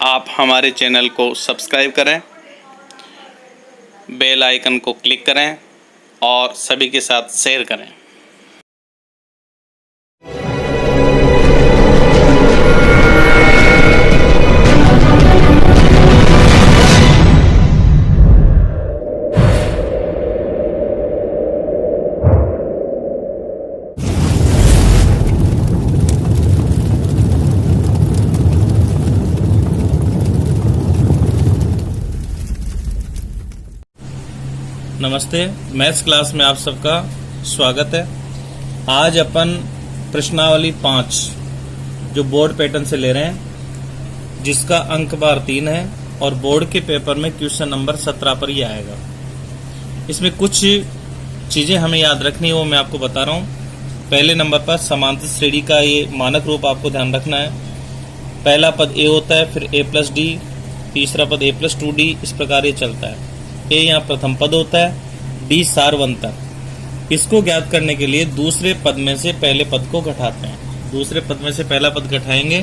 आप हमारे चैनल को सब्सक्राइब करें, बेल आइकन को क्लिक करें और सभी के साथ शेयर करें। नमस्ते, मैथ्स क्लास में आप सबका स्वागत है। आज अपन प्रश्नावली 5 जो बोर्ड पैटर्न से ले रहे हैं, जिसका अंक बार 3 है और बोर्ड के पेपर में क्वेश्चन नंबर 17 पर ही आएगा। इसमें कुछ चीजें हमें याद रखनी है, वो मैं आपको बता रहा हूँ। पहले नंबर पर समांतर श्रेणी का ये मानक रूप आपको ध्यान रखना है। पहला पद ए होता है, फिर ए प्लस डी, तीसरा पद ए प्लस 2d, इस प्रकार ये चलता है। ए यहाँ प्रथम पद होता है, डी सार्वंतर। इसको ज्ञात करने के लिए दूसरे पद में से पहले पद को घटाते हैं। दूसरे पद में से पहला पद घटाएंगे,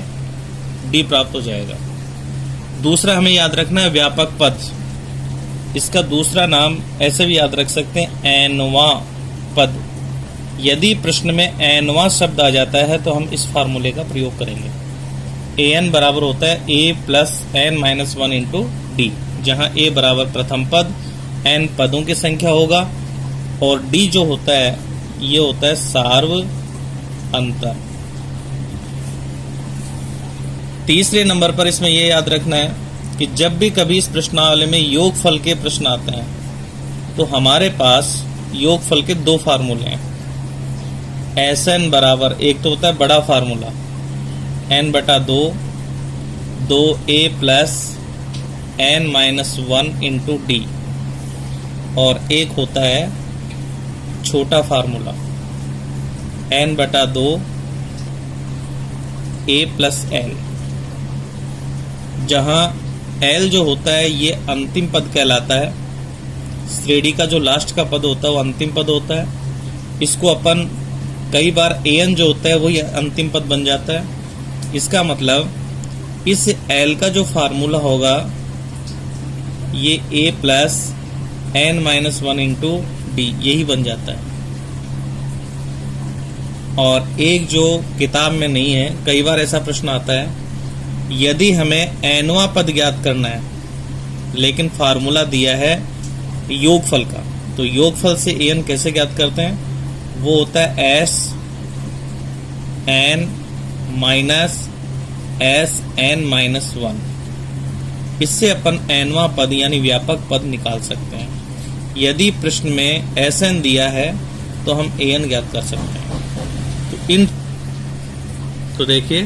डी प्राप्त हो जाएगा। दूसरा हमें याद रखना है व्यापक पद। इसका दूसरा नाम ऐसे भी याद रख सकते हैं, एनवां पद। यदि प्रश्न में एनवां शब्द आ जाता है तो हम इस फार्मूले का प्रयोग करेंगे। ए एन बराबर होता है A plus N minus 1 into D, जहां ए बराबर प्रथम पद, एन पदों की संख्या होगा और डी जो होता है ये होता है सार्व अंतर। तीसरे नंबर पर इसमें यह याद रखना है कि जब भी कभी इस प्रश्नावली में योगफल के प्रश्न आते हैं तो हमारे पास योगफल के दो फार्मूले हैं। एस एन बराबर, एक तो होता है बड़ा फार्मूला एन बटा 2, 2a plus N minus 1 into d, और एक होता है छोटा फार्मूला एन बटा 2 a प्लस एल, जहां एल जो होता है ये अंतिम पद कहलाता है। श्रेणी का जो लास्ट का पद होता है वो अंतिम पद होता है। इसको अपन कई बार एन जो होता है वही अंतिम पद बन जाता है। इसका मतलब इस एल का जो फार्मूला होगा ये a plus N minus 1 into d, यही बन जाता है। और एक जो किताब में नहीं है, कई बार ऐसा प्रश्न आता है, यदि हमें एनवां पद ज्ञात करना है लेकिन फार्मूला दिया है योगफल का, तो योगफल से एन कैसे ज्ञात करते हैं? वो होता है S n minus S n minus 1। इससे अपन एनवां पद यानी व्यापक पद निकाल सकते हैं। यदि प्रश्न में एस एन दिया है तो हम ए एन ज्ञात कर सकते हैं। तो देखिए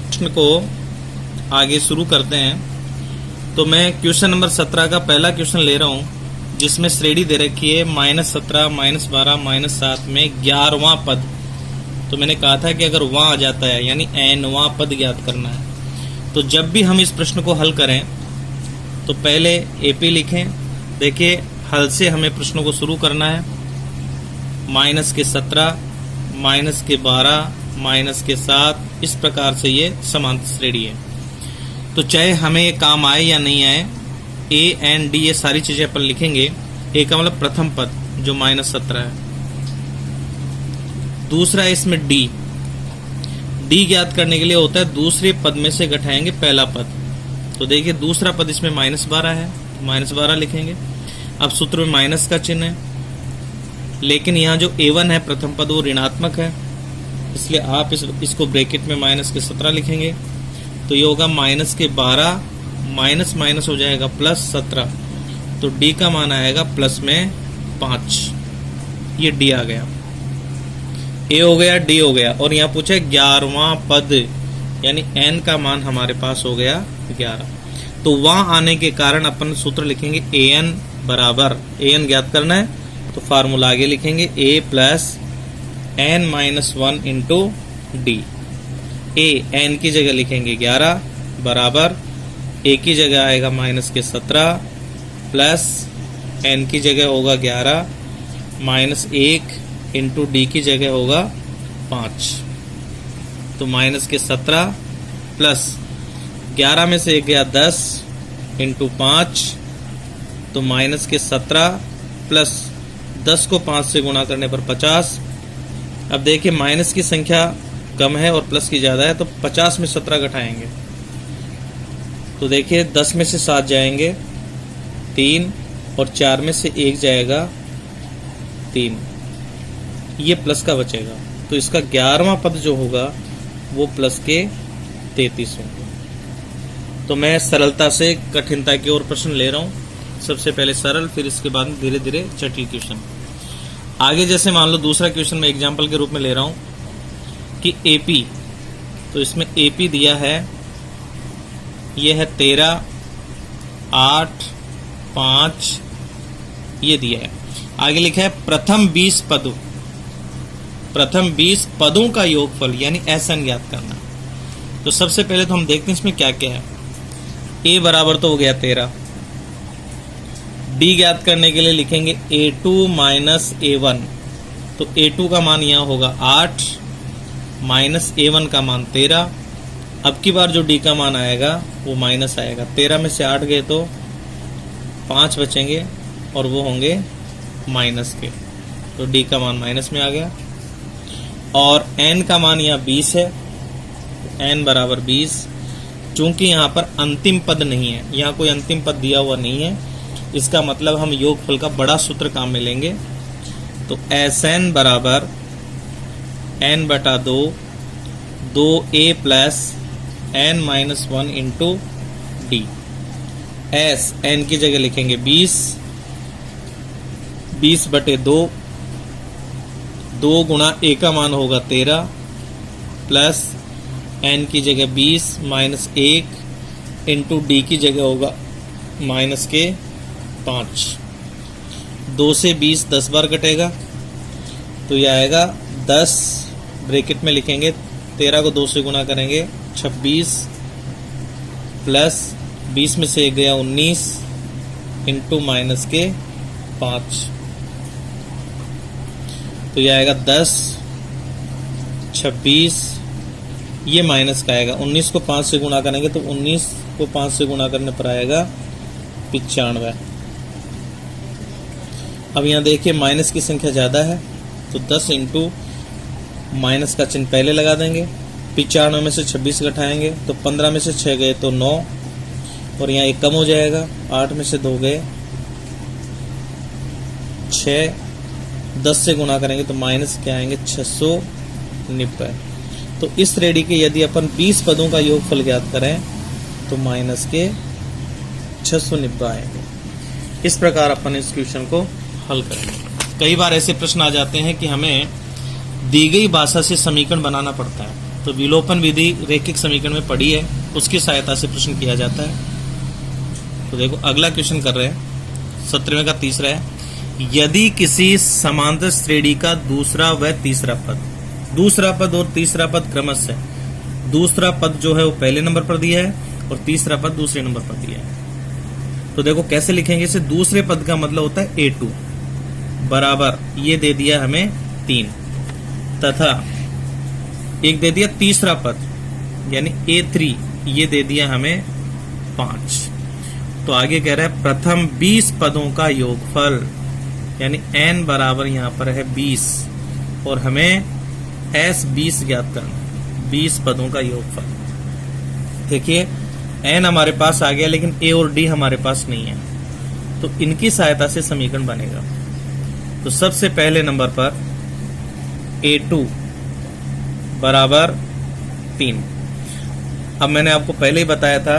प्रश्न को आगे शुरू करते हैं। तो मैं क्वेश्चन नंबर 17 का पहला क्वेश्चन ले रहा हूं, जिसमें श्रेणी दे रखी है -17, -12, -7 में 11वां पद। तो मैंने कहा था कि अगर वहां आ जाता है यानी एनवां पद ज्ञात करना है, तो जब भी हम इस प्रश्न को हल करें तो पहले एपी लिखें। देखिए हल से हमें प्रश्नों को शुरू करना है। -17, -12, -7, इस प्रकार से ये समांतर श्रेणी है। तो चाहे हमें ये काम आए या नहीं आए, ए एंड डी ये सारी चीजें अपन लिखेंगे। ए का मतलब प्रथम पद जो -17 है। दूसरा है इसमें डी। डी ज्ञात करने के लिए होता है दूसरे पद में से घटाएंगे पहला पद। तो देखिए दूसरा पद इसमें -12 है, -12 लिखेंगे। अब सूत्र में माइनस का चिन्ह है, लेकिन यहाँ जो a1 है प्रथम पद वो ऋणात्मक है, इसलिए आप इसको ब्रैकेट में -17 लिखेंगे। तो ये होगा -12 माइनस माइनस हो जाएगा +17, तो डी का मान आएगा प्लस में 5। ये डी आ गया, ए हो गया, डी हो गया। और यहाँ पूछा 11वां पद यानी एन का मान हमारे पास हो गया 11। तो वहां आने के कारण अपन सूत्र लिखेंगे ए एन बराबर, ए एन ज्ञात करना है तो फार्मूला आगे लिखेंगे A plus N minus 1 into D. A N की जगह लिखेंगे 11 बराबर ए की जगह आएगा -17 प्लस एन की जगह होगा 11 -1 इंटू डी की जगह होगा 5। तो -17 प्लस 11 में से 1 गया 10 इंटू 5 तो माइनस के 17 प्लस 10 को 5 से गुणा करने पर 50। अब देखिए माइनस की संख्या कम है और प्लस की ज़्यादा है तो 50 में 17 घटाएंगे तो देखिए 10 में से 7 जाएंगे 3 और 4 में से 1 जाएगा 3, ये प्लस का बचेगा तो इसका 11वां पद जो होगा वो प्लस के 33 होंगे। तो मैं सरलता से कठिनता की ओर प्रश्न ले रहा हूँ, सबसे पहले सरल फिर इसके बाद धीरे धीरे जटिल क्वेश्चन। आगे जैसे मान लो दूसरा क्वेश्चन मैं एग्जाम्पल के रूप में ले रहा हूँ कि एपी, तो इसमें एपी दिया है, ये है 13, 8, 5 ये दिया है। आगे लिखा है प्रथम 20 पदों का योगफल यानी एसएन ज्ञात करना। तो सबसे पहले तो हम देखते हैं इसमें क्या क्या है। ए बराबर तो हो गया 13, डी ज्ञात करने के लिए लिखेंगे A2 माइनस A1, तो A2 का मान यहाँ होगा 8 माइनस A1 का मान 13। अब की बार जो डी का मान आएगा वो माइनस आएगा, 13 में से 8 गए तो 5 बचेंगे और वो होंगे माइनस के, तो डी का मान माइनस में आ गया। और एन का मान यहाँ 20 है, एन बराबर 20। चूंकि यहाँ पर अंतिम पद नहीं है, यहाँ कोई अंतिम पद दिया हुआ नहीं है, इसका मतलब हम योगफल का बड़ा सूत्र काम में लेंगे। तो एस एन बराबर एन बटा 2, 2a plus N minus 1 into d. S n की जगह लिखेंगे 20 बटे 2, 2 गुणा ए का मान होगा 13 प्लस एन की जगह 20 माइनस 1 इंटू डी की जगह होगा माइनस के 5। 2 से 20 10 बार कटेगा तो यह आएगा 10, ब्रैकेट में लिखेंगे 13 को 2 से गुणा करेंगे 26 प्लस 20 में से 1 गया 19 इंटू माइनस के 5, तो यह आएगा 10, 26, ये माइनस का आएगा, 19 को 5 से गुणा करेंगे तो 19 को 5 से गुणा करने पर आएगा 95। अब यहाँ देखिए माइनस की संख्या ज़्यादा है तो 10 इंटू माइनस का चिन्ह पहले लगा देंगे, 95 में से 26 घटाएंगे तो 15 में से 6 गए तो 9 और यहाँ 1 कम हो जाएगा, 8 में से 2 गए 6, 10 से गुणा करेंगे तो माइनस क्या आएंगे 690। तो इस श्रेणी के यदि अपन 20 पदों का योगफल ज्ञात करें तो माइनस के 690 आएंगे। इस प्रकार अपन इस क्वेश्चन को हल करेंगे। कई बार ऐसे प्रश्न आ जाते हैं कि हमें दी गई भाषा से समीकरण बनाना पड़ता है, तो विलोपन विधि रैखिक समीकरण में पड़ी है, उसकी सहायता से प्रश्न किया जाता है। तो देखो अगला क्वेश्चन कर रहे हैं 17वें का तीसरा है, यदि किसी समांतर श्रेणी का दूसरा व तीसरा पद और तीसरा पद क्रमशः, दूसरा पद जो है वो पहले नंबर पर दिया है और तीसरा पद दूसरे नंबर पर दिया है। तो देखो कैसे लिखेंगे इसे, दूसरे पद का मतलब होता है A2 बराबर ये दे दिया हमें 3 तथा एक दे दिया तीसरा पद यानी A3, ये दे दिया हमें 5। तो आगे कह रहा है प्रथम 20 पदों का योगफल यानी n बराबर यहाँ पर है 20 और हमें S20 ज्ञात करना, 20 पदों का योगफल। देखिए n हमारे पास आ गया लेकिन a और d हमारे पास नहीं है, तो इनकी सहायता से समीकरण बनेगा। तो सबसे पहले नंबर पर A2 बराबर 3। अब मैंने आपको पहले ही बताया था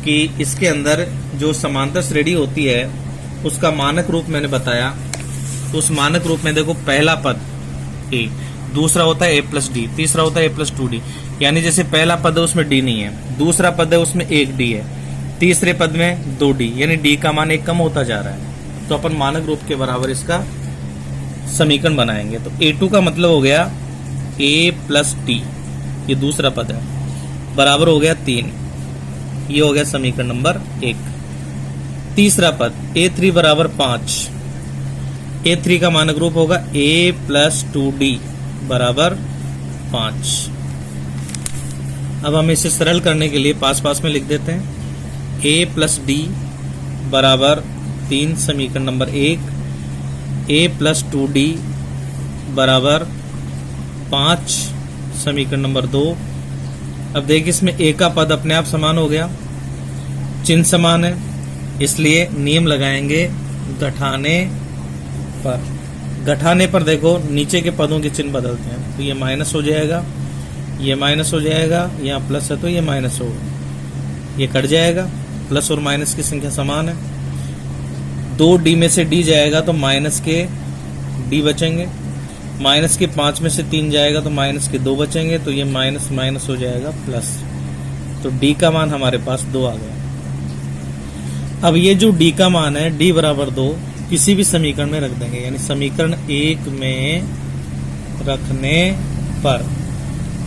कि इसके अंदर जो समांतर श्रेणी होती है उसका मानक रूप मैंने बताया। तो उस मानक रूप में देखो पहला पद A, दूसरा होता है A प्लस डी, तीसरा होता है A प्लस 2D। यानी जैसे पहला पद है उसमें D नहीं है, दूसरा पद है उसमें 1 D है, तीसरे पद में 2 D, यानी D का मान 1 कम होता जा रहा है। तो अपन मानक रूप के बराबर इसका समीकरण बनाएंगे। तो A2 का मतलब हो गया A प्लस D, ये दूसरा पद है, बराबर हो गया 3, ये हो गया समीकरण नंबर 1। तीसरा पद A3 बराबर 5, A3 का मानक रूप होगा A प्लस 2D बराबर 5। अब हम इसे सरल करने के लिए पास पास में लिख देते हैं। a प्लस डी बराबर 3 समीकरण नंबर 1, a प्लस 2d बराबर 5 समीकरण नंबर 2। अब देखिए इसमें a का पद अपने आप समान हो गया, चिन्ह समान है, इसलिए नियम लगाएंगे घटाने पर। घटाने पर देखो नीचे के पदों के चिन्ह बदलते हैं, तो ये माइनस हो जाएगा, ये माइनस हो जाएगा, यहाँ प्लस है तो ये माइनस होगा, ये कट जाएगा, प्लस और माइनस की संख्या समान है। 2d में से d जाएगा तो माइनस के d बचेंगे, माइनस के 5 में से 3 जाएगा तो माइनस के 2 बचेंगे, तो ये माइनस माइनस हो जाएगा प्लस, तो d का मान हमारे पास 2 आ गया। अब ये जो d का मान है d बराबर 2 किसी भी समीकरण में रख देंगे, यानी समीकरण 1 में रखने पर।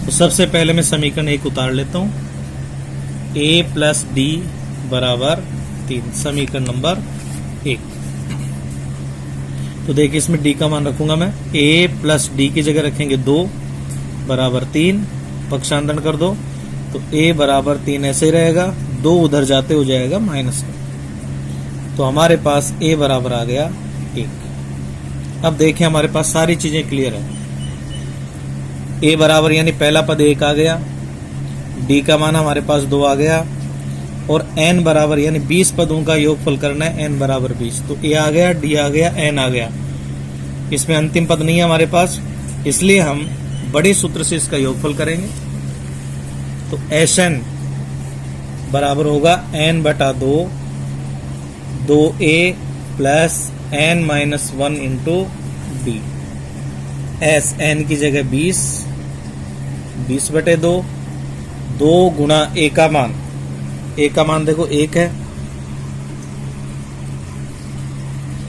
तो सबसे पहले मैं समीकरण 1 उतार लेता हूं, a प्लस डी बराबर 3 समीकरण नंबर 1। तो देखिए इसमें d का मान रखूंगा मैं, a प्लस डी की जगह रखेंगे 2 बराबर 3, पक्षांतरण कर दो तो a बराबर 3 ऐसे ही रहेगा, 2 उधर जाते हो जाएगा माइनस का, तो हमारे पास a बराबर आ गया 1। अब देखिए हमारे पास सारी चीजें क्लियर है। a बराबर यानी पहला पद 1 आ गया, d का मान हमारे पास 2 आ गया, और n बराबर यानी 20 पदों का योगफल करना है, n बराबर 20, तो a आ गया, d आ गया, n आ गया। इसमें अंतिम पद नहीं है हमारे पास, इसलिए हम बड़े सूत्र से इसका योगफल करेंगे। तो Sn बराबर होगा n बटा 2, 2a plus n minus 1 into d। S n की जगह 20 बटे 2, 2 गुणा a का मान, a का मान देखो 1 है,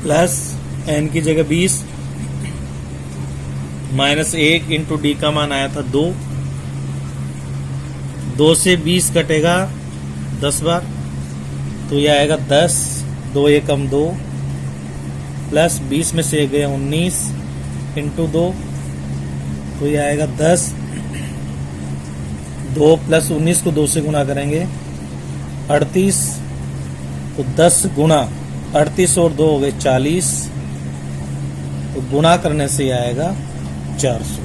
प्लस n की जगह 20 माइनस 1 इंटू डी का मान आया था 2, 2 से 20 कटेगा 10 बार, तो यह आएगा 10, 2 एकम 2, प्लस 20 में से गए 19 इंटू 2, तो यह आएगा 10, 2 प्लस 19 को 2 से गुणा करेंगे 38, तो 10 गुणा 38 और 2 हो गए 40, तो गुणा करने से आएगा 400।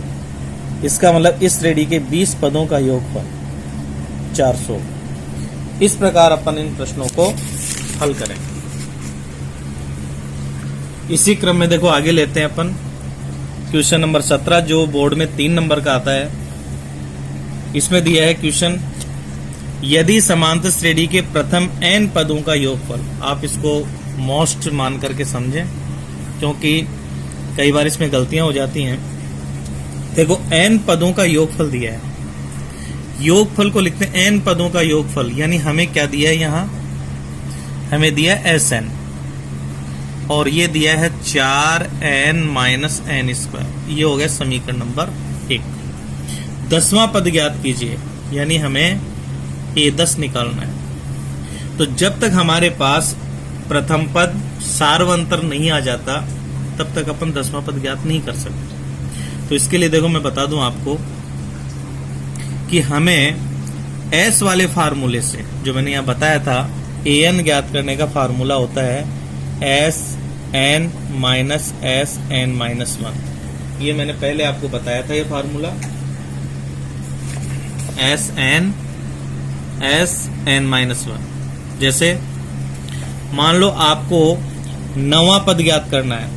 इसका मतलब इस श्रेणी के 20 पदों का योगफल 400। इस प्रकार अपन इन प्रश्नों को हल करें। इसी क्रम में देखो आगे लेते हैं अपन क्वेश्चन नंबर 17, जो बोर्ड में 3 नंबर का आता है। इसमें दिया है क्वेश्चन, यदि समांतर श्रेणी के प्रथम n पदों का योगफल, आप इसको मोस्ट मान करके समझें क्योंकि कई बार इसमें गलतियां हो जाती हैं। देखो n पदों का योगफल दिया है, योगफल को लिखते हैं n पदों का योगफल, यानी हमें क्या दिया है, यहां हमें दिया है Sn और ये दिया है 4n माइनस n स्क्वायर। ये हो गया समीकरण नंबर 1। 10वां पद ज्ञात कीजिए, यानी हमें a10 निकालना है। तो जब तक हमारे पास प्रथम पद सार्वंतर नहीं आ जाता तब तक अपन 10वां पद ज्ञात नहीं कर सकते। तो इसके लिए देखो मैं बता दूं आपको कि हमें s वाले फार्मूले से, जो मैंने यहां बताया था, an ज्ञात करने का फार्मूला होता है Sn माइनस Sn माइनस 1। ये मैंने पहले आपको बताया था, ये फार्मूला Sn माइनस 1। जैसे मान लो आपको 9वां पद ज्ञात करना है,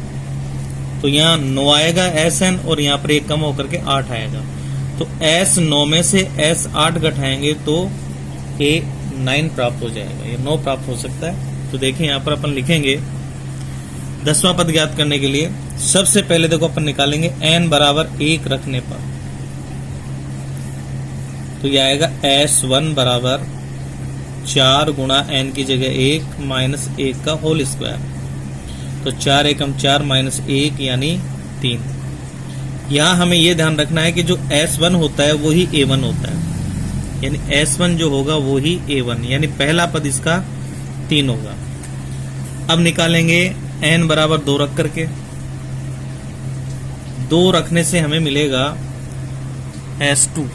तो यहाँ 9 आएगा Sn और यहाँ पर एक कम होकर के 8 आएगा, तो S9 में से S8 घटाएंगे तो A9 प्राप्त हो जाएगा। ये 9 प्राप्त हो सकता है। तो देखिए यहाँ पर अपन लिखेंगे 10वां पद ज्ञात करने के लिए सबसे पहले देखो अपन निकालेंगे n बराबर 1 रखने पर, तो यह आएगा S1 बराबर 4 गुणा n की जगह 1 माइनस 1 का होल स्क्वायर, तो 4 एकम 4 माइनस 1 यानी 3। यहाँ हमें यह ध्यान रखना है कि जो S1 होता है वही A1 होता है, यानी S1 जो होगा वही A1, यानी पहला पद इसका 3 होगा। अब निकालेंगे n बराबर 2 रख करके, 2 रखने से हमें मिलेगा S2,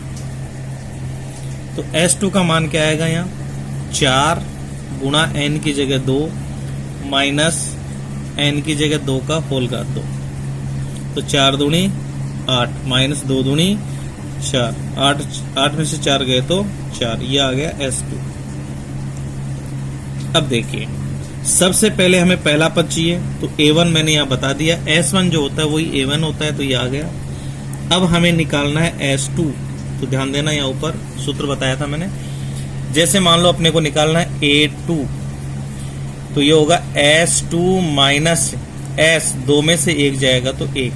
तो S2 का मान क्या आएगा यहाँ 4 गुणा n की जगह 2 माइनस n की जगह 2 का होल घात 2। तो 4 दूनी 8 माइनस 2 दूनी 4, 8 में से 4 गए तो 4, ये आ गया S2। अब देखिए सबसे पहले हमें पहला पद चाहिए, तो A1 मैंने यहाँ बता दिया, S1 जो होता है वही A1 होता है, तो ये आ गया। अब हमें निकालना है S2, तो ध्यान देना यहाँ ऊपर सूत्र बताया था मैंने। जैसे मान लो अपने को निकालना है A2, तो ये होगा S2 माइनस S, 2 में से 1 जाएगा तो 1,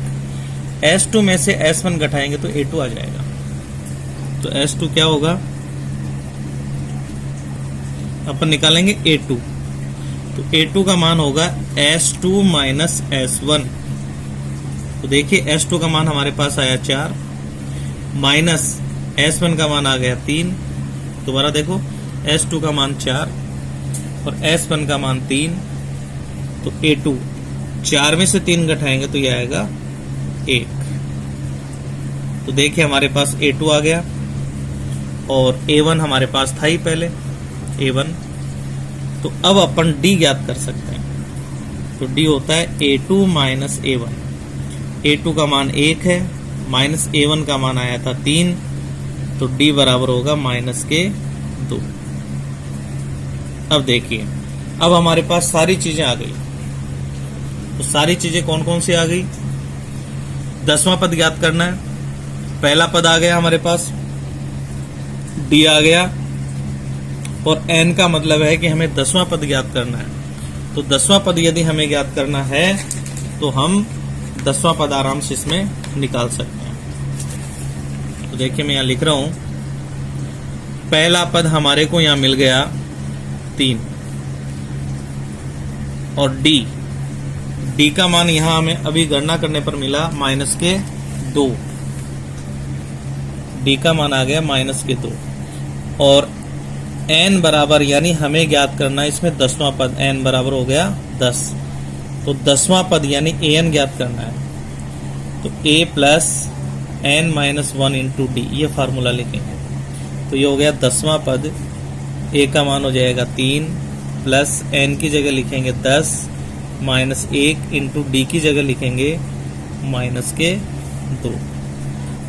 S2 में से S1 घटाएंगे तो A2 आ जाएगा। तो S2 क्या होगा, अपन निकालेंगे A2, तो A2 का मान होगा S2 माइनस S1। तो देखिए S2 का मान हमारे पास आया 4 माइनस S1 का मान आ गया 3। दोबारा देखो S2 का मान 4 और S1 का मान 3, तो A2 4 में से 3 घटाएंगे तो यह आएगा 1। तो देखिए हमारे पास A2 आ गया और A1 हमारे पास था ही पहले A1। तो अब अपन D ज्ञात कर सकते हैं, तो D होता है A2 माइनस A1। A2 का मान 1 है माइनस A1 का मान आया था 3, तो D बराबर होगा माइनस के 2। अब देखिए अब हमारे पास सारी चीजें आ गई, तो सारी चीजें कौन कौन सी आ गई। 10वां पद ज्ञात करना है, पहला पद आ गया हमारे पास, D आ गया, और n का मतलब है कि हमें 10वां पद ज्ञात करना है। तो 10वां पद यदि हमें ज्ञात करना है तो हम 10वां पद आराम से इसमें निकाल सकते हैं। तो देखिए मैं यहां लिख रहा हूं, पहला पद हमारे को यहां मिल गया 3 और D का मान यहां हमें अभी गणना करने पर मिला माइनस के 2, D का मान आ गया माइनस के 2, और n बराबर यानी हमें ज्ञात करना है इसमें 10वां पद, n बराबर हो गया 10, तो 10वां पद यानी an ज्ञात करना है। तो a plus n minus 1 into D, ये फार्मूला लिखेंगे, तो ये हो गया 10वां पद। a का मान हो जाएगा 3 प्लस n की जगह लिखेंगे 10 माइनस 1 इंटू डी की जगह लिखेंगे माइनस के 2,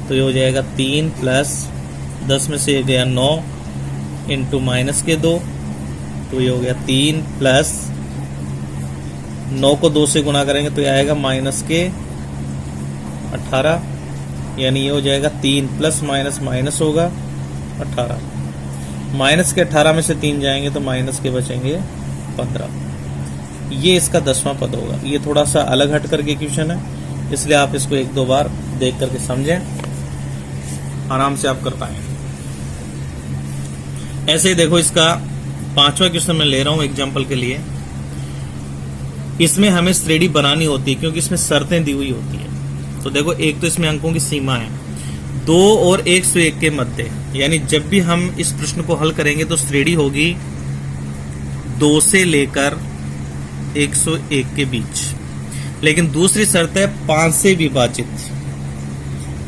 तो ये हो जाएगा 3 प्लस 10 में से गया 9 इंटू माइनस के 2, तो ये हो गया 3 प्लस 9 को 2 से गुणा करेंगे तो ये आएगा माइनस के 18, यानी ये हो जाएगा 3 प्लस माइनस माइनस होगा 18, माइनस के 18 में से 3 जाएंगे तो माइनस के बचेंगे 15। ये इसका 10वां पद होगा। ये थोड़ा सा अलग हट करके क्वेश्चन है, इसलिए आप इसको 1-2 बार देख करके समझें, आराम से आप कर पाएंगे। ऐसे ही देखो इसका 5वां क्वेश्चन मैं ले रहा हूं एग्जांपल के लिए। इसमें हमें श्रेणी बनानी होती है क्योंकि इसमें शर्तें दी हुई होती है। तो देखो एक तो इसमें अंकों की सीमा है 2 और 101 के मध्य, यानी जब भी हम इस प्रश्न को हल करेंगे तो श्रेणी होगी 2 से लेकर 101 के बीच। लेकिन दूसरी शर्त है 5 से विभाजित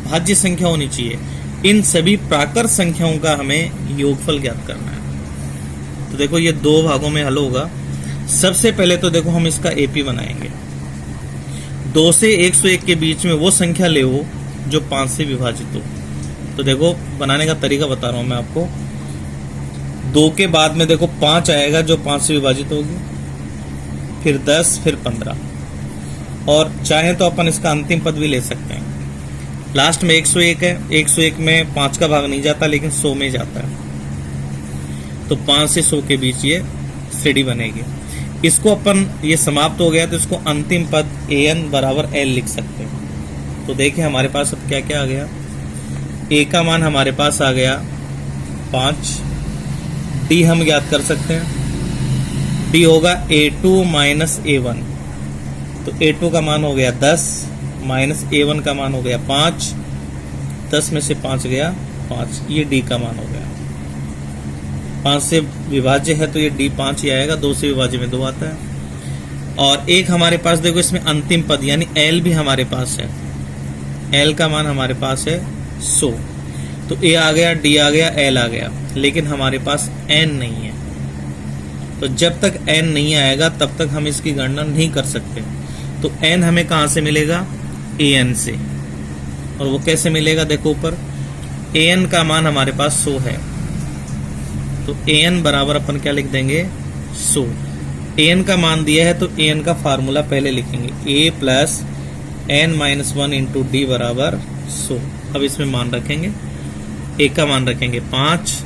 भाज्य संख्या होनी चाहिए। इन सभी प्राकृत संख्याओं का हमें योगफल ज्ञात करना है। तो देखो ये 2 भागों में हल होगा। सबसे पहले तो देखो हम इसका एपी बनाएंगे। 2 से 101 के बीच में वो संख्या ले हो जो 5 से विभाजित हो। तो देखो बनाने का तरीका बता रहा हूं मैं आपको। 2 के बाद में देखो 5 आएगा जो 5 से विभाजित होगी, फिर 10, फिर 15, और चाहे तो अपन इसका अंतिम पद भी ले सकते हैं। लास्ट में 101 है, 101 में 5 का भाग नहीं जाता लेकिन 100 में जाता है, तो 5 से 100 के बीच ये श्रेणी बनेगी। इसको अपन ये समाप्त हो गया तो इसको अंतिम पद an बराबर l लिख सकते हैं। तो देखिए हमारे पास अब क्या क्या आ गया। a का मान हमारे पास आ गया 5, d हम ज्ञात कर सकते हैं, d होगा a2 माइनस a1, तो a2 का मान हो गया 10 माइनस a1 का मान हो गया 5, 10 में से 5 गया 5, ये d का मान हो गया। 5 से विभाज्य है तो ये d 5 ही आएगा, 2 से विभाज्य में 2 आता है। और एक हमारे पास देखो इसमें अंतिम पद यानी l भी हमारे पास है, l का मान हमारे पास है 100, तो ए आ गया, डी आ गया, एल आ गया, लेकिन हमारे पास एन नहीं है। तो जब तक एन नहीं आएगा तब तक हम इसकी गणना नहीं कर सकते। तो एन हमें कहां से मिलेगा? ए एन से। और वो कैसे मिलेगा? देखो ऊपर ए एन का मान हमारे पास 100 है, तो ए एन बराबर अपन क्या लिख देंगे? 100। ए एन का मान दिया है तो ए एन का फार्मूला पहले लिखेंगे, A plus N minus 1 into D बराबर 100। अब इसमें मान रखेंगे, ए का मान रखेंगे 5,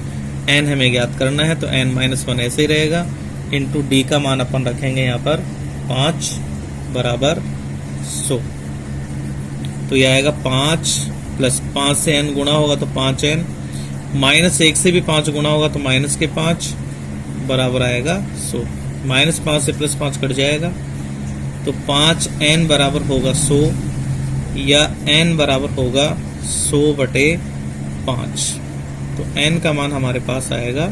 एन हमें ज्ञात करना है तो एन माइनस 1 ऐसे ही रहेगा, इंटू डी का मान अपन रखेंगे यहाँ पर 5 बराबर 100। तो यह आएगा 5 प्लस 5 से एन गुणा होगा तो 5n, माइनस 1 से भी 5 गुणा होगा तो माइनस के 5 बराबर आएगा 100। माइनस 5 से प्लस 5 कट जाएगा तो 5n बराबर होगा 100 या n बराबर होगा 100/5। तो n का मान हमारे पास आएगा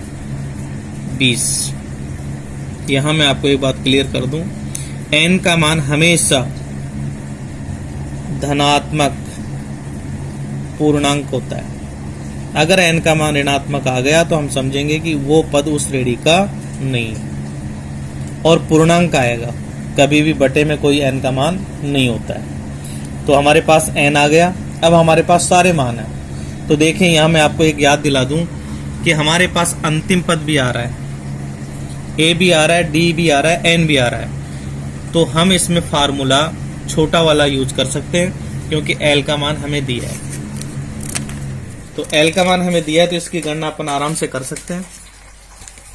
20। यहां मैं आपको एक बात क्लियर कर दूं, n का मान हमेशा धनात्मक पूर्णांक होता है। अगर n का मान ऋणात्मक आ गया तो हम समझेंगे कि वो पद उस श्रेणी का नहीं है। और पूर्णांक आएगा, कभी भी बटे में कोई n का मान नहीं होता है। तो हमारे पास n आ गया। अब हमारे पास सारे मान हैं। तो देखें, यहां मैं आपको एक याद दिला दूं कि हमारे पास अंतिम पद भी आ रहा है, a भी आ रहा है, d भी आ रहा है, n भी आ रहा है। तो हम इसमें फार्मूला छोटा वाला यूज कर सकते हैं क्योंकि l का मान हमें दिया है। तो l का मान हमें दिया है तो इसकी गणना अपन आराम से कर सकते हैं।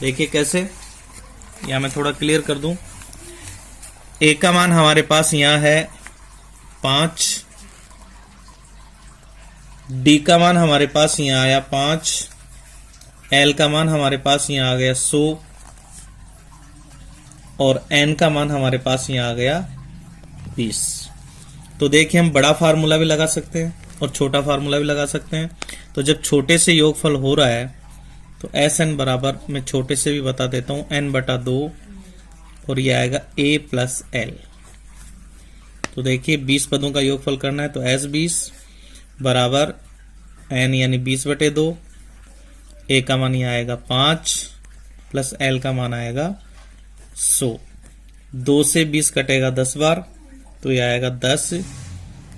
देखिए कैसे, या मैं थोड़ा क्लियर कर दूं। a का मान हमारे पास यहां है 5, d का मान हमारे पास यहां आया 5, l का मान हमारे पास यहां आ गया 100 और n का मान हमारे पास यहां आ गया 20। तो देखिए, हम बड़ा फार्मूला भी लगा सकते हैं और छोटा फार्मूला भी लगा सकते हैं। तो जब छोटे से योगफल हो रहा है तो एस एन बराबर, मैं छोटे से भी बता देता हूं, n/2 और ये आएगा a प्लस एल। तो देखिए 20 पदों का योगफल करना है तो एस 20 बराबर n यानी 20/2, a का मान यह आएगा 5 प्लस l का मान आएगा 100। 2 से 20 कटेगा 10 बार तो यह आएगा 10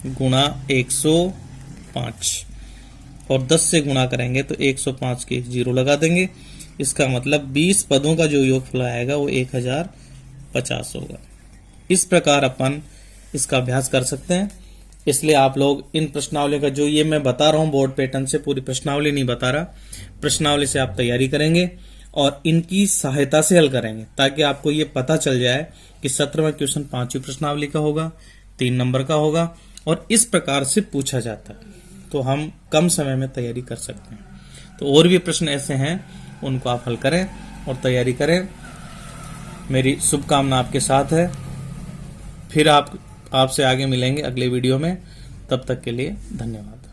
गुणा 105 और 10 से गुणा करेंगे तो 105 के 0 लगा देंगे। इसका मतलब 20 पदों का जो योगफल आएगा वो 1050 होगा। इस प्रकार अपन इसका अभ्यास कर सकते हैं। इसलिए आप लोग इन प्रश्नावली का, जो ये मैं बता रहा हूं बोर्ड पैटर्न से, पूरी प्रश्नावली नहीं बता रहा, प्रश्नावली से आप तैयारी करेंगे और इनकी सहायता से हल करेंगे ताकि आपको ये पता चल जाए कि 17वां क्वेश्चन 5वीं प्रश्नावली का होगा, 3 नंबर का होगा और इस प्रकार से पूछा जाता है। तो हम कम समय में तैयारी कर सकते हैं। तो और भी प्रश्न ऐसे हैं, उनको आप हल करें और तैयारी करें। मेरी शुभकामना आपके साथ है। फिर आपसे आगे मिलेंगे अगले वीडियो में। तब तक के लिए धन्यवाद।